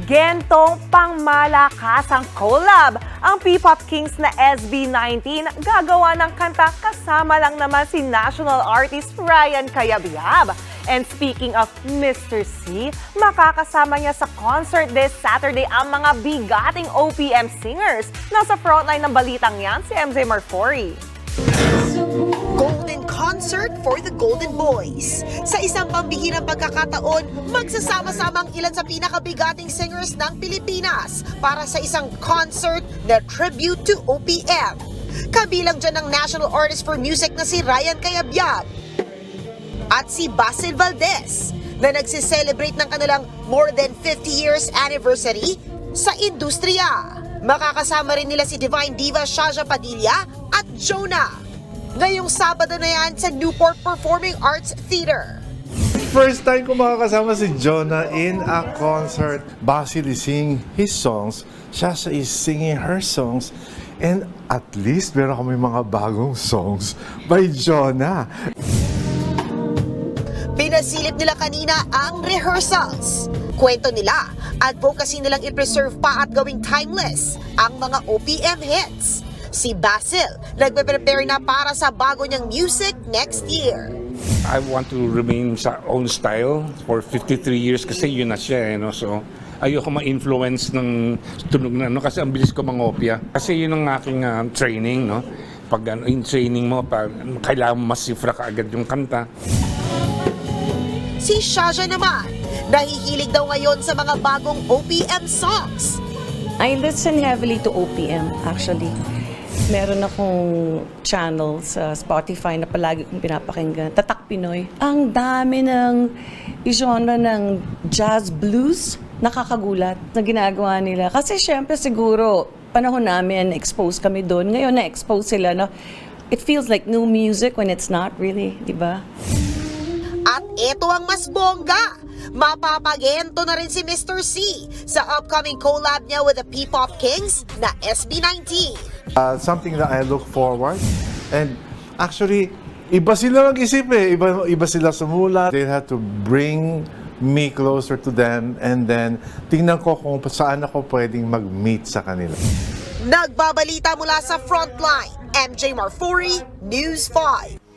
Gentong pangmalakasang collab. Ang P-pop kings na SB19 gagawa ng kanta kasama lang naman si national artist Ryan Cayabyab. And speaking of Mr. C, makakasama niya sa concert this Saturday ang mga bigating OPM singers. Nasa frontline ng balitang yan si MJ Marfori. Golden Concert for the Golden Boys. Sa isang pambihirang pagkakataon, magsasama-sama ang ilan sa pinakabigating singers ng Pilipinas para sa isang concert na tribute to OPM. Kabilang dyan ang National Artist for Music na si Ryan Cayabyab at si Basil Valdez na nagsiselebrate ng kanilang more than 50 years anniversary sa industriya. Makakasama rin nila si Divine Diva Shaja Padilla at Jonah. Ngayong Sabado na yan sa Newport Performing Arts Theater. First time ko makakasama si Jonah in a concert. Basil is singing his songs, Shasha is singing her songs, and at least meron kami mga bagong songs by Jonah. Pinasilip nila kanina ang rehearsals. Kwento nila, advocacy nilang i-preserve pa at gawing timeless ang mga OPM hits. Si Basil, nagpe-prepare na para sa bago niyang music next year. I want to remain sa own style for 53 years kasi yun na siya, So, ayoko ma-influence ng tunog na, kasi ang bilis ko mangopya. Kasi yun ang aking training, Pag in training mo, kailangan masifra ka agad yung kanta. Si Shaja naman, nahihilig daw ngayon sa mga bagong OPM songs. I listen heavily to OPM, actually. Meron akong channel sa Spotify na palagi kong pinapakinggan, Tatak Pinoy. Ang dami ng genre ng jazz blues, nakakagulat na ginagawa nila. Kasi syempre siguro, panahon namin, expose kami doon. Ngayon na-expose sila, It feels like new music when it's not really, di ba? At ito ang mas bongga. Mapapagento na rin si Mr. C sa upcoming collab niya with the P-pop kings na SB19. Something that I look forward. And actually, iba sila mag-isip Iba sila sumula. They had to bring me closer to them and then tingnan ko kung saan ako pwedeng mag-meet sa kanila. Nagbabalita mula sa Frontline, MJ Marfori, News 5.